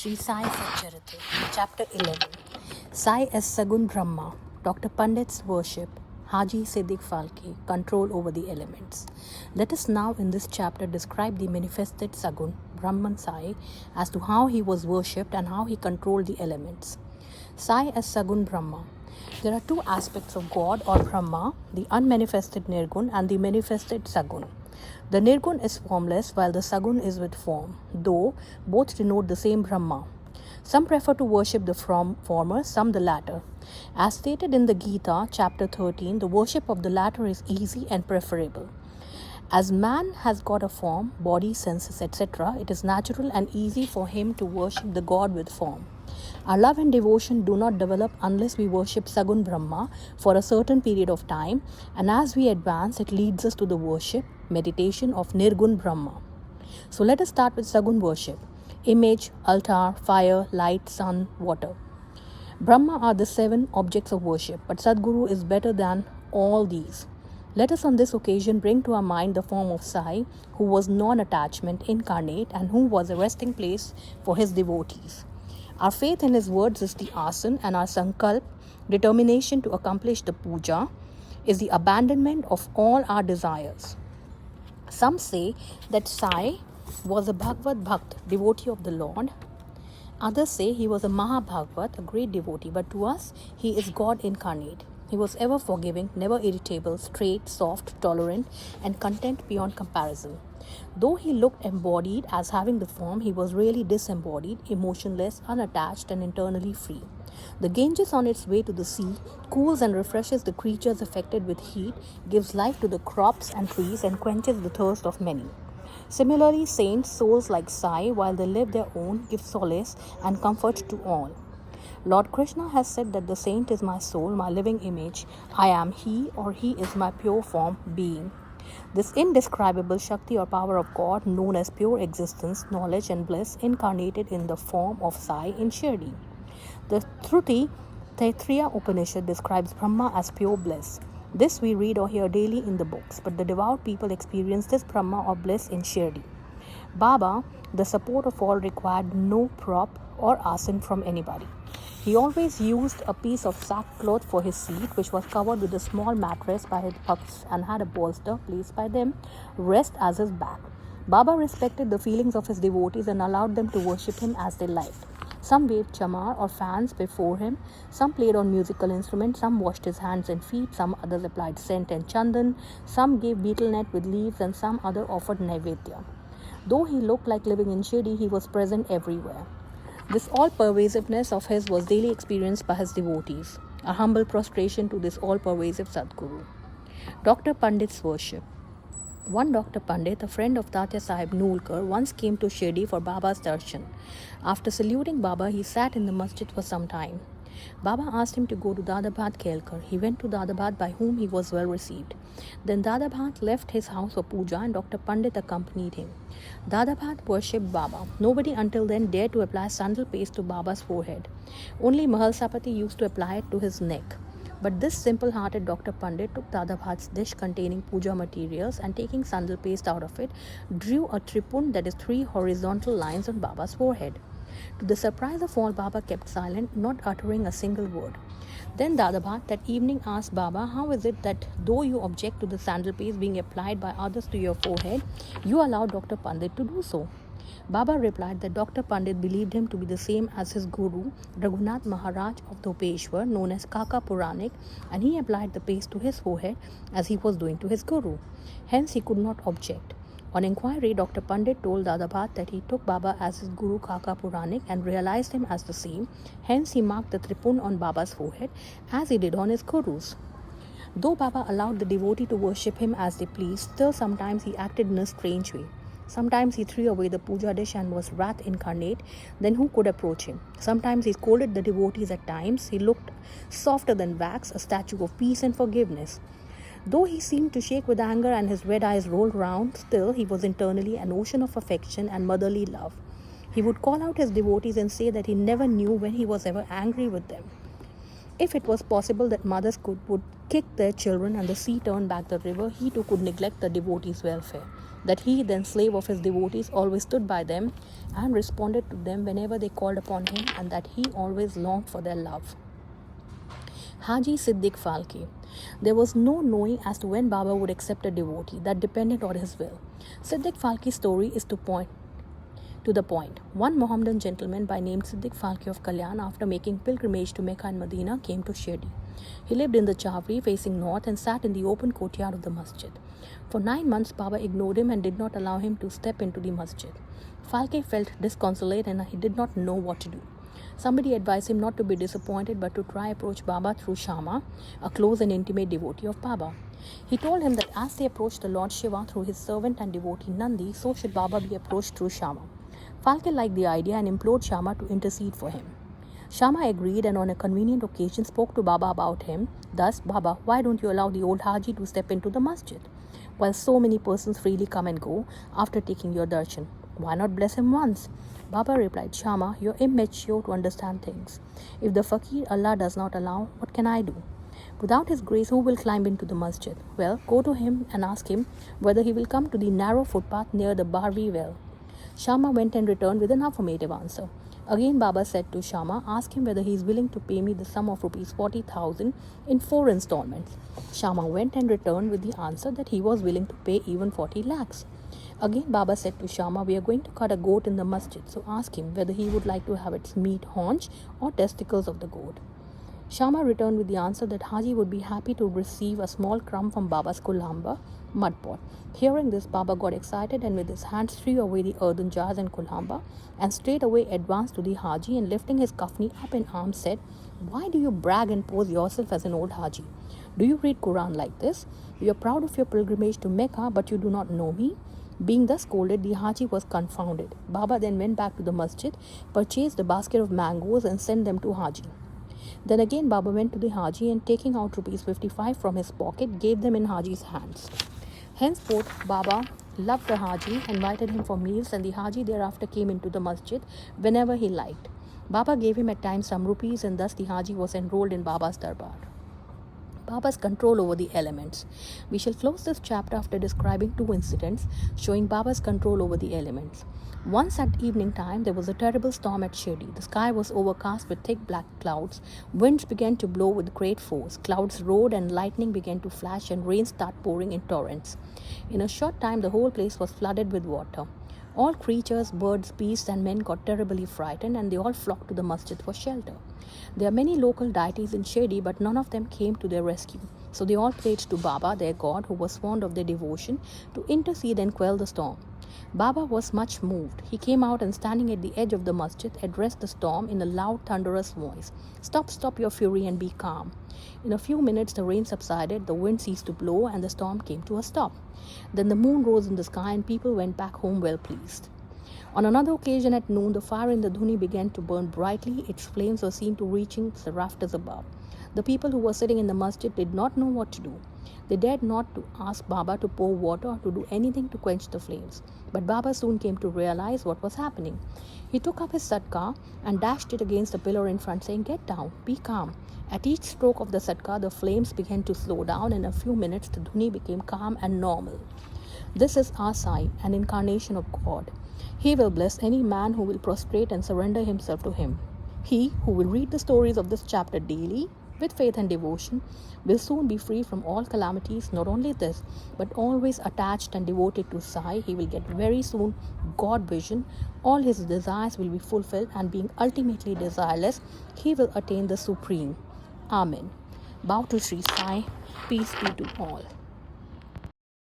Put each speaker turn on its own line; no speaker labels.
Shri Sai Satcharitra, Chapter 11. Sai as Sagun Brahma, Dr. Pandit's worship, Haji Siddiq Falke, control over the elements. Let us now in this chapter describe the manifested Sagun, Brahman Sai, as to how he was worshipped and how he controlled the elements. Sai as Sagun Brahma. There are two aspects of God or Brahma, the unmanifested Nirgun and the manifested Sagun. The Nirgun is formless while the Sagun is with form, though both denote the same Brahma. Some prefer to worship the former, some the latter. As stated in the Gita, chapter 13, the worship of the latter is easy and preferable. As man has got a form, body, senses, etc., it is natural and easy for him to worship the God with form. Our love and devotion do not develop unless we worship Sagun Brahma for a certain period of time, and as we advance, it leads us to the worship, meditation of Nirgun Brahma. So let us start with Sagun worship. Image, altar, fire, light, sun, water. Brahma are the 7 objects of worship, but Sadguru is better than all these. Let us on this occasion bring to our mind the form of Sai, who was non-attachment, incarnate, and who was a resting place for his devotees. Our faith in his words is the asan, and our sankalp, determination to accomplish the puja, is the abandonment of all our desires. Some say that Sai was a Bhagavad Bhakt, devotee of the Lord. Others say he was a Mahabhagavat, a great devotee, but to us he is God incarnate. He was ever forgiving, never irritable, straight, soft, tolerant, and content beyond comparison. Though he looked embodied as having the form, he was really disembodied, emotionless, unattached, and internally free. The Ganges on its way to the sea cools and refreshes the creatures affected with heat, gives life to the crops and trees, and quenches the thirst of many. Similarly, saints, souls like Sai, while they live their own, give solace and comfort to all. Lord Krishna has said that the saint is my soul, my living image. I am he, or he is my pure form, being. This indescribable Shakti or power of God, known as pure existence, knowledge and bliss, incarnated in the form of Sai in Shri. The Shruti Taittiriya Upanishad describes Brahma as pure bliss. This we read or hear daily in the books, but the devout people experience this Brahma or bliss in Shri. Baba, the support of all, required no prop or asan from anybody. He always used a piece of sackcloth for his seat, which was covered with a small mattress by his bhakts and had a bolster placed by them rest as his back. Baba respected the feelings of his devotees and allowed them to worship him as they liked. Some waved chamar or fans before him, some played on musical instruments, some washed his hands and feet, some others applied scent and chandan, some gave betel net with leaves, and some other offered naivedya. Though he looked like living in Shri, he was present everywhere. This all-pervasiveness of his was daily experienced by his devotees, a humble prostration to this all-pervasive Sadguru. Dr. Pandit's worship. One Dr. Pandit, a friend of Tatya Sahib Nulkar, once came to Shirdi for Baba's darshan. After saluting Baba, he sat in the masjid for some time. Baba asked him to go to Dadabhat Kelkar. He went to Dadabhat, by whom he was well received. Then Dadabhat left his house for puja and Dr. Pandit accompanied him. Dadabhat worshipped Baba. Nobody until then dared to apply sandal paste to Baba's forehead. Only Mahalsapati used to apply it to his neck. But this simple-hearted Dr. Pandit took Dadabhat's dish containing puja materials and taking sandal paste out of it, drew a tripun, that is 3 horizontal lines on Baba's forehead. To the surprise of all, Baba kept silent, not uttering a single word. Then Dadabhat that evening asked Baba, how is it that though you object to the sandal paste being applied by others to your forehead, you allow Dr. Pandit to do so? Baba replied that Dr. Pandit believed him to be the same as his guru, Raghunath Maharaj of Dhopeshwar, known as Kaka Puranik, and he applied the paste to his forehead as he was doing to his guru. Hence he could not object. On inquiry, Dr. Pandit told Dadabhat that he took Baba as his guru Kaka Puranik and realized him as the same. Hence he marked the tripun on Baba's forehead as he did on his guru's. Though Baba allowed the devotee to worship him as they pleased, still sometimes he acted in a strange way. Sometimes he threw away the puja dish and was wrath incarnate, then who could approach him? Sometimes he scolded the devotees at times. He looked softer than wax, a statue of peace and forgiveness. Though he seemed to shake with anger and his red eyes rolled round, still he was internally an ocean of affection and motherly love. He would call out his devotees and say that he never knew when he was ever angry with them. If it was possible that mothers would kick their children and the sea turned back the river, he too could neglect the devotees' welfare. that he, then slave of his devotees, always stood by them and responded to them whenever they called upon him, and that he always longed for their love. Haji Siddiq Falke. There was no knowing as to when Baba would accept a devotee. That depended on his will. Siddiq Falke's story is to the point. One Mohammedan gentleman by name Siddiq Falke of Kalyan, after making pilgrimage to Mecca and Medina, came to Shri. He lived in the Chawri facing north and sat in the open courtyard of the masjid. For 9 months, Baba ignored him and did not allow him to step into the masjid. Falke felt disconsolate and he did not know what to do. Somebody advised him not to be disappointed but to try approach Baba through Shama, a close and intimate devotee of Baba. He told him that as they approached the Lord Shiva through his servant and devotee Nandi, so should Baba be approached through Shama. Falke liked the idea and implored Shama to intercede for him. Shama agreed and on a convenient occasion spoke to Baba about him. Thus, Baba, why don't you allow the old Haji to step into the masjid? While so many persons freely come and go after taking your darshan, why not bless him once? Baba replied, Shama, you're immature to understand things. If the fakir Allah does not allow, what can I do? Without his grace, who will climb into the masjid? Well, go to him and ask him whether he will come to the narrow footpath near the Barvi well. Shama went and returned with an affirmative answer. Again Baba said to Shama, ask him whether he is willing to pay me the sum of rupees 40,000 in 4 installments. Shama went and returned with the answer that he was willing to pay even 40 lakhs. Again Baba said to Shama, we are going to cut a goat in the masjid, so ask him whether he would like to have its meat haunch or testicles of the goat. Shama returned with the answer that Haji would be happy to receive a small crumb from Baba's kulamba mud pot. Hearing this, Baba got excited and with his hands threw away the earthen jars and kulamba and straightway advanced to the Haji and lifting his kafni up in arms said, why do you brag and pose yourself as an old Haji? Do you read Quran like this? You are proud of your pilgrimage to Mecca, but you do not know me? Being thus scolded, the Haji was confounded. Baba then went back to the masjid, purchased a basket of mangoes and sent them to Haji. Then again Baba went to the Haji and taking out rupees 55 from his pocket, gave them in Haji's hands. Henceforth, Baba loved the Haji, invited him for meals, and the Haji thereafter came into the masjid whenever he liked. Baba gave him at times some rupees, and thus the Haji was enrolled in Baba's darbar. Baba's control over the elements. We shall close this chapter after describing 2 incidents showing Baba's control over the elements. Once at evening time, there was a terrible storm at Shri. The sky was overcast with thick black clouds. Winds began to blow with great force. Clouds roared and lightning began to flash and rain started pouring in torrents. In a short time, the whole place was flooded with water. All creatures, birds, beasts and men got terribly frightened and they all flocked to the masjid for shelter. There are many local deities in Shri, but none of them came to their rescue. So they all prayed to Baba, their god, who was fond of their devotion, to intercede and quell the storm. Baba was much moved. He came out and standing at the edge of the masjid, addressed the storm in a loud, thunderous voice. Stop your fury and be calm. In a few minutes, the rain subsided, the wind ceased to blow, and the storm came to a stop. Then the moon rose in the sky and people went back home well pleased. On another occasion at noon, the fire in the dhuni began to burn brightly. Its flames were seen to reaching the rafters above. The people who were sitting in the masjid did not know what to do. They dared not to ask Baba to pour water or to do anything to quench the flames. But Baba soon came to realize what was happening. He took up his satka and dashed it against the pillar in front, saying, get down, be calm. At each stroke of the satka, the flames began to slow down. In a few minutes, the dhuni became calm and normal. This is our Sai, an incarnation of God. He will bless any man who will prostrate and surrender himself to him. He who will read the stories of this chapter daily, with faith and devotion, will soon be free from all calamities. Not only this, but always attached and devoted to Sai, he will get very soon God vision. All his desires will be fulfilled, and being ultimately desireless, he will attain the Supreme. Amen. Bow to Shri Sai. Peace be to all.